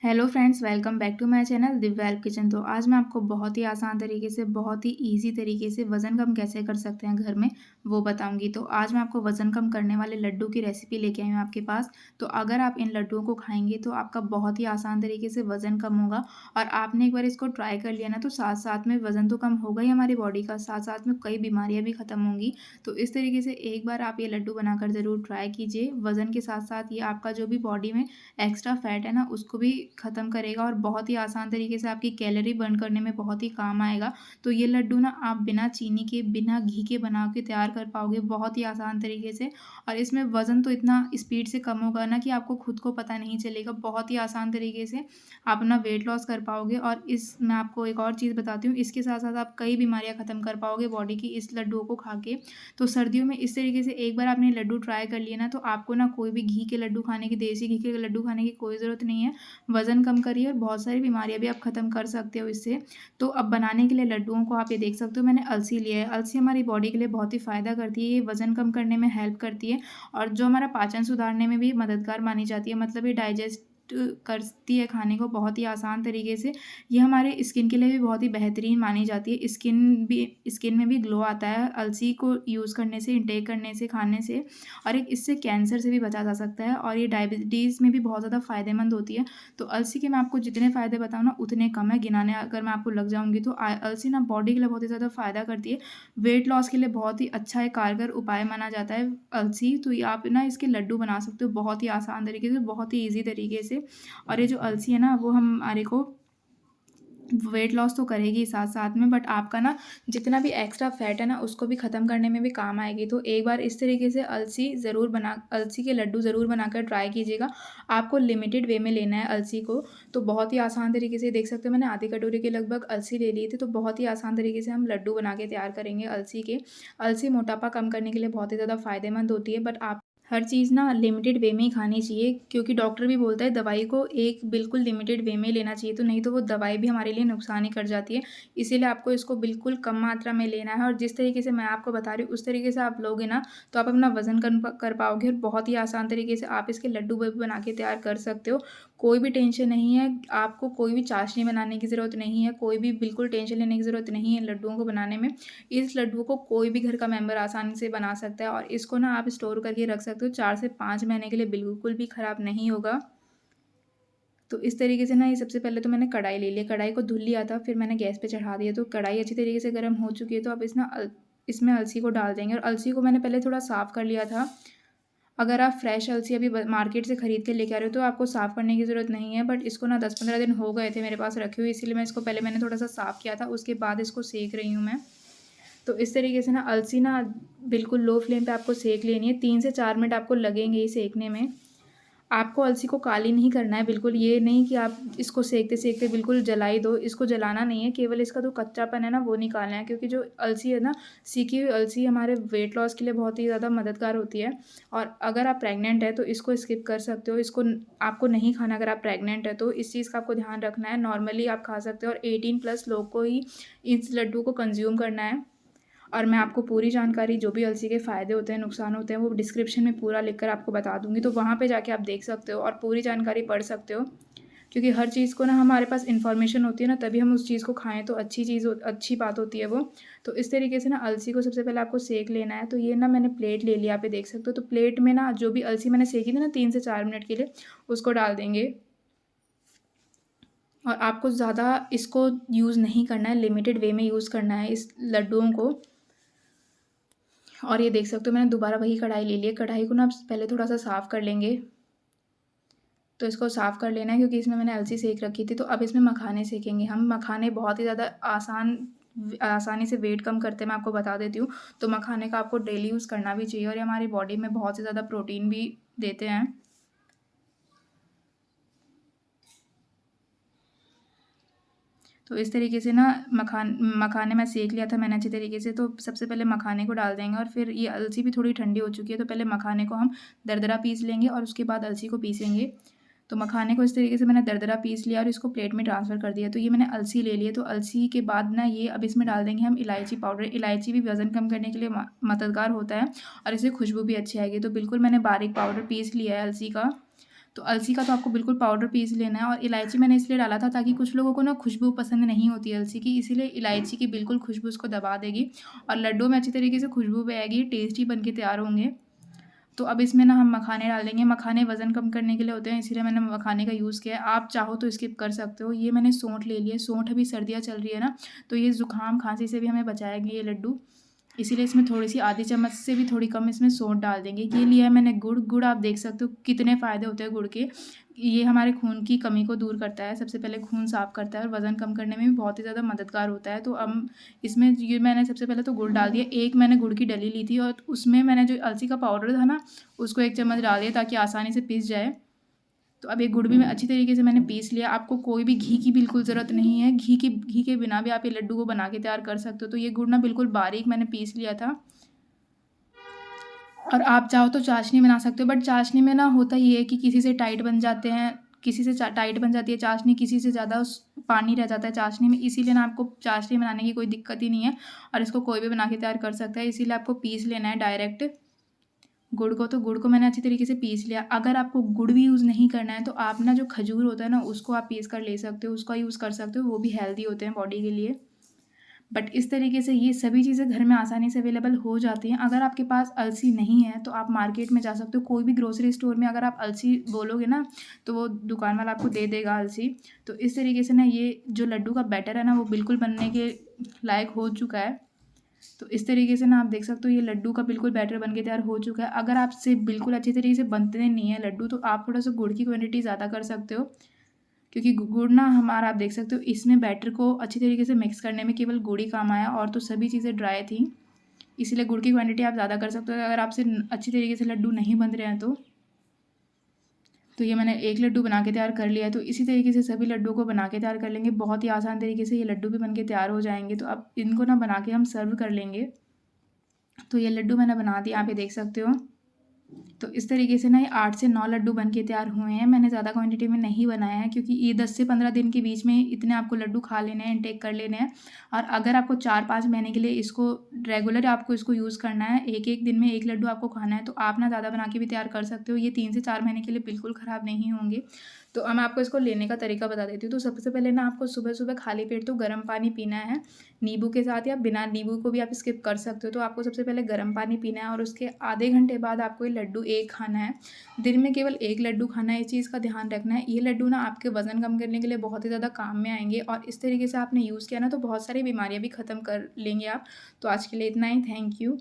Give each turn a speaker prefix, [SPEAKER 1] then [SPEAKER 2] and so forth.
[SPEAKER 1] Hello friends, welcome back to my channel Divya help kitchen. तो आज मैं आपको बहुत ही आसान तरीके से, बहुत ही इजी तरीके से वज़न कम कैसे कर सकते हैं घर में, वो बताऊंगी। तो आज मैं आपको वज़न कम करने वाले लड्डू की रेसिपी लेके आई हूँ आपके पास। तो अगर आप इन लड्डुओं को खाएंगे तो आपका बहुत ही आसान तरीके से वज़न कम होगा। और आपने एक बार इसको ट्राई कर लिया ना, तो साथ साथ में वज़न तो कम होगा ही हमारी बॉडी का, साथ साथ में कई बीमारियाँ भी ख़त्म होंगी। तो इस तरीके से एक बार आप ये लड्डू बनाकर ज़रूर ट्राई कीजिए। वज़न के साथ साथ ये आपका जो भी बॉडी में एक्स्ट्रा फैट है ना, उसको भी ख़त्म करेगा और बहुत ही आसान तरीके से आपकी कैलोरी बर्न करने में बहुत ही काम आएगा। तो ये लड्डू ना आप बिना चीनी के, बिना घी के बना के तैयार कर पाओगे बहुत ही आसान तरीके से। और इसमें वज़न तो इतना स्पीड से कम होगा ना कि आपको खुद को पता नहीं चलेगा। बहुत ही आसान तरीके से आप अपना वेट लॉस कर पाओगे। और इस मैं आपको एक और चीज़ बताती हूँ, इसके साथ साथ आप कई बीमारियाँ ख़त्म कर पाओगे बॉडी की इस लड्डुओं को खा के। तो सर्दियों में इस तरीके से एक बार आपने लड्डू ट्राई कर लिए ना, तो आपको ना कोई भी घी के लड्डू खाने की, देसी घी के लड्डू खाने की कोई ज़रूरत नहीं है। वज़न कम करिए और बहुत सारी बीमारियाँ भी आप ख़त्म कर सकते हो इससे। तो अब बनाने के लिए लड्डुओं को आप ये देख सकते हो, मैंने अलसी लिया है। अलसी हमारी बॉडी के लिए बहुत ही फ़ायदा करती है, ये वज़न कम करने में हेल्प करती है और जो हमारा पाचन सुधारने में भी मददगार मानी जाती है। मतलब ये डाइजेस्ट करती है खाने को बहुत ही आसान तरीके से। ये हमारे स्किन के लिए भी बहुत ही बेहतरीन मानी जाती है। स्किन में भी ग्लो आता है अलसी को यूज़ करने से, इंटेक करने से, खाने से। और एक इससे कैंसर से भी बचा जा सकता है और ये डायबिटीज़ में भी बहुत ज़्यादा फ़ायदेमंद होती है। तो अलसी के मैं आपको जितने फ़ायदे बताऊँ ना, उतने कम है। गिनाने अगर मैं आपको लग जाऊँगी तो अलसी ना बॉडी के लिए बहुत ही ज़्यादा फ़ायदा करती है। वेट लॉस के लिए बहुत ही अच्छा एक कारगर उपाय माना जाता है अलसी। तो ये आप ना इसके लड्डू बना सकते हो बहुत ही आसान तरीके से, बहुत ही ईज़ी तरीके से। और ये जो अलसी है ना, वो हमारे को वेट लॉस तो करेगी साथ साथ में, बट आपका ना जितना भी एक्स्ट्रा फैट है ना, उसको भी ख़त्म करने में भी काम आएगी। तो एक बार इस तरीके से अलसी के लड्डू ज़रूर बनाकर ट्राई कीजिएगा। आपको लिमिटेड वे में लेना है अलसी को। तो बहुत ही आसान तरीके से देख सकते हो, मैंने आधी कटोरी के लगभग अलसी ले ली थी। तो बहुत ही आसान तरीके से हम लड्डू बना के तैयार करेंगे अलसी के। अलसी मोटापा कम करने के लिए बहुत ही ज़्यादा फ़ायदेमंद होती है, बट आप हर चीज़ ना लिमिटेड वे में ही खानी चाहिए, क्योंकि डॉक्टर भी बोलता है दवाई को एक बिल्कुल लिमिटेड वे में लेना चाहिए। तो नहीं तो वो दवाई भी हमारे लिए नुकसान ही कर जाती है। इसीलिए आपको इसको बिल्कुल कम मात्रा में लेना है और जिस तरीके से मैं आपको बता रही हूँ उस तरीके से आप लोगे ना, तो आप अपना वज़न कम कर पाओगे और बहुत ही आसान तरीके से आप इसके लड्डू भी बना के तैयार कर सकते हो। कोई भी टेंशन नहीं है, आपको कोई भी चाशनी बनाने की ज़रूरत नहीं है, कोई भी बिल्कुल टेंशन लेने की ज़रूरत नहीं है लड्डुओं को बनाने में। इस लड्डुओं को कोई भी घर का मेंबर आसानी से बना सकता है और इसको ना आप स्टोर करके रख सकते हो 4 से 5 महीने के लिए, बिल्कुल भी ख़राब नहीं होगा। तो इस तरीके से ना, ये सबसे पहले तो मैंने कढ़ाई ले लिया, कढ़ाई को धुल लिया था, फिर मैंने गैस पे चढ़ा दिया। तो कढ़ाई अच्छी तरीके से गर्म हो चुकी है, तो अब इसमें अलसी को डाल देंगे और अलसी को मैंने पहले थोड़ा साफ़ कर लिया था। अगर आप फ्रेश अलसी अभी मार्केट से खरीद के लेके आ रहे हो तो आपको साफ़ करने की ज़रूरत नहीं है, बट इसको ना 10-15 दिन हो गए थे मेरे पास रखे हुए, इसीलिए मैं इसको पहले मैंने थोड़ा-सा साफ़ किया था, उसके बाद इसको सेंक रही हूँ मैं। तो इस तरीके से ना अलसी ना बिल्कुल लो फ्लेम पे आपको सेंक लेनी है, 3 से 4 मिनट आपको लगेंगे ही सेंकने में। आपको अलसी को काली नहीं करना है बिल्कुल, ये नहीं कि आप इसको सेंकते-सेंकते बिल्कुल जला ही दो, इसको जलाना नहीं है, केवल इसका जो कच्चापन है ना वो निकालना है। क्योंकि जो अलसी है ना, सेंकी हुई अलसी हमारे वेट लॉस के लिए बहुत ही ज़्यादा मददगार होती है। और अगर आप प्रेग्नेंट हैं तो इसको स्किप कर सकते हो, आपको नहीं खाना अगर आप प्रेग्नेंट हैं तो, इस चीज़ का आपको ध्यान रखना है। नॉर्मली आप खा सकते हो और 18 प्लस लोग को ही इस लड्डू को कंज़्यूम करना है। और मैं आपको पूरी जानकारी, जो भी अलसी के फ़ायदे होते हैं, नुकसान होते हैं, वो डिस्क्रिप्शन में पूरा लिखकर आपको बता दूँगी। तो वहाँ पे जाके आप देख सकते हो और पूरी जानकारी पढ़ सकते हो। क्योंकि हर चीज़ को ना हमारे पास इन्फॉर्मेशन होती है ना, तभी हम उस चीज़ को खाएँ तो अच्छी बात होती है वो। तो इस तरीके से ना अलसी को सबसे पहले आपको सेंक लेना है। तो ये ना मैंने प्लेट ले लिया, आप ये देख सकते हो। तो प्लेट में ना जो भी अलसी मैंने सेंकी थी ना 3 से 4 मिनट के लिए, उसको डाल देंगे। और आपको ज़्यादा इसको यूज़ नहीं करना है, लिमिटेड वे में यूज़ करना है इस लड्डुओं को। और ये देख सकते हो मैंने दोबारा वही कढ़ाई ले ली है। कढ़ाई को ना पहले थोड़ा-सा साफ़ कर लेंगे। तो इसको साफ़ कर लेना है क्योंकि इसमें मैंने अलसी सेंक रखी थी। तो अब इसमें मखाने सेंकेंगे हम। मखाने बहुत ही ज़्यादा आसानी से वेट कम करते हैं, मैं आपको बता देती हूँ। तो मखाने का आपको डेली यूज़ करना भी चाहिए और ये हमारी बॉडी में बहुत ही ज़्यादा प्रोटीन भी देते हैं। तो इस तरीके से ना मखाने मैं सेंक लिया था मैंने अच्छी तरीके से। तो सबसे पहले मखाने को डाल देंगे और फिर ये अलसी भी थोड़ी ठंडी हो चुकी है, तो पहले मखाने को हम दरदरा पीस लेंगे और उसके बाद अलसी को पीसेंगे। तो मखाने को इस तरीके से मैंने दरदरा पीस लिया और इसको प्लेट में ट्रांसफ़र कर दिया। तो ये मैंने अलसी ले ली है। तो अलसी के बाद ना, ये अब इसमें डाल देंगे हम इलायची पाउडर। इलायची भी वज़न कम करने के लिए मददगार होता है और इससे खुशबू भी अच्छी आएगी। तो बिल्कुल मैंने बारीक पाउडर पीस लिया है अलसी का। तो अलसी का तो आपको बिल्कुल पाउडर पीस लेना है, और इलायची मैंने इसलिए डाला था ताकि कुछ लोगों को ना खुशबू पसंद नहीं होती है अलसी की, इसीलिए इलायची की बिल्कुल खुशबू उसको दबा देगी और लड्डू में अच्छी तरीके से खुशबू भी आएगी, टेस्टी बन के तैयार होंगे। तो अब इसमें ना हम मखाने डाल देंगे। मखाने वज़न कम करने के लिए होते हैं, इसीलिए मैंने मखाने का यूज़ किया है। आप चाहो तो स्किप कर सकते हो। ये मैंने सौंठ ले लिया है। सौंठ अभी सर्दियाँ चल रही है ना, तो ये ज़ुकाम खाँसी से भी हमें बचाएँगे ये लड्डू। इसीलिए इसमें थोड़ी-सी आधी चम्मच से भी थोड़ी कम इसमें सौंठ डाल देंगे। ये लिया है मैंने गुड़। गुड़ आप देख सकते हो कितने फ़ायदे होते हैं गुड़ के। ये हमारे खून की कमी को दूर करता है। सबसे पहले खून साफ़ करता है और वज़न कम करने में भी बहुत ही ज़्यादा मददगार होता है। तो अब इसमें ये मैंने सबसे पहले तो गुड़ डाल दिया। एक मैंने गुड़ की डली ली थी और उसमें मैंने जो अलसी का पाउडर था ना, उसको 1 चम्मच डाल दिया ताकि आसानी से पिस जाए। तो अब ये गुड़ भी मैं अच्छी तरीके से मैंने पीस लिया। आपको कोई भी घी की बिल्कुल ज़रूरत नहीं है। घी के बिना भी आप ये लड्डू को बना के तैयार कर सकते हो। तो ये गुड़ ना बिल्कुल बारीक मैंने पीस लिया था। और आप चाहो तो चाशनी बना सकते हो, बट चाशनी में ना होता ये है कि किसी से टाइट बन जाते हैं, किसी से टाइट बन जाती है चाशनी, किसी से ज़्यादा पानी रह जाता है चाशनी में। इसीलिए ना आपको चाशनी बनाने की कोई दिक्कत ही नहीं है और इसको कोई भी बना के तैयार कर सकता है। इसीलिए आपको पीस लेना है डायरेक्ट गुड़ को। तो गुड़ को मैंने अच्छी तरीके से पीस लिया। अगर आपको गुड़ भी यूज़ नहीं करना है तो आप ना जो खजूर होता है ना, उसको आप पीस कर ले सकते हो, उसका यूज़ कर सकते हो। वो भी हेल्दी होते हैं बॉडी के लिए। बट इस तरीके से ये सभी चीज़ें घर में आसानी से अवेलेबल हो जाती हैं। अगर आपके पास अलसी नहीं है तो आप मार्केट में जा सकते हो। कोई भी ग्रोसरी स्टोर में अगर आप अलसी बोलोगे ना, तो वो दुकान वाला आपको दे देगा अलसी। तो इस तरीके से ना ये जो लड्डू का बैटर है ना, वो बिल्कुल बनने के लायक हो चुका है। तो इस तरीके से ना आप देख सकते हो ये लड्डू का बिल्कुल बैटर बन के तैयार हो चुका है। अगर आपसे बिल्कुल अच्छी तरीके से बनते नहीं है लड्डू, तो आप थोड़ा सा गुड़ की क्वांटिटी ज़्यादा कर सकते हो, क्योंकि गुड़ ना हमारा आप देख सकते हो इसमें बैटर को अच्छी तरीके से मिक्स करने में केवल गुड़ ही काम आया, और तो सभी चीज़ें ड्राई थी। इसीलिए गुड़ की क्वांटिटी आप ज़्यादा कर सकते हो अगर आपसे अच्छी तरीके से लड्डू नहीं बन रहे हैं तो। ये मैंने एक लड्डू बना के तैयार कर लिया है। तो इसी तरीके से सभी लड्डुओं को बना के तैयार कर लेंगे। बहुत ही आसान तरीके से ये लड्डू भी बन के तैयार हो जाएंगे। तो अब इनको ना बना के हम सर्व कर लेंगे। तो ये लड्डू मैंने बना दिया, आप ये देख सकते हो। तो इस तरीके से ना ये 8 से 9 लड्डू बन के तैयार हुए हैं। मैंने ज़्यादा क्वांटिटी में नहीं बनाया है, क्योंकि ये 10 से 15 दिन के बीच में इतने आपको लड्डू खा लेने हैं, इनटेक कर लेने हैं। और अगर आपको 4-5 महीने के लिए इसको रेगुलर आपको इसको यूज़ करना है, एक-एक दिन में 1 लड्डू आपको खाना है, तो आप ना ज़्यादा बना के भी तैयार कर सकते हो। ये 3 से 4 महीने के लिए बिल्कुल ख़राब नहीं होंगे। तो अब मैं आपको इसको लेने का तरीका बता देती हूँ। तो सबसे पहले ना आपको सुबह-सुबह खाली पेट तो गर्म पानी पीना है, नींबू के साथ, या बिना नींबू को भी आप स्किप कर सकते हो। तो आपको सबसे पहले गर्म पानी पीना है और उसके आधे घंटे बाद आपको ये लड्डू एक खाना है। दिन में केवल एक लड्डू खाना है, इस चीज़ का ध्यान रखना है। ये लड्डू ना आपके वज़न कम करने के लिए बहुत ही ज़्यादा काम में आएँगे, और इस तरीके से आपने यूज़ किया ना तो बहुत सारी बीमारियाँ भी ख़त्म कर लेंगे आप। तो आज के लिए इतना ही। Thank you.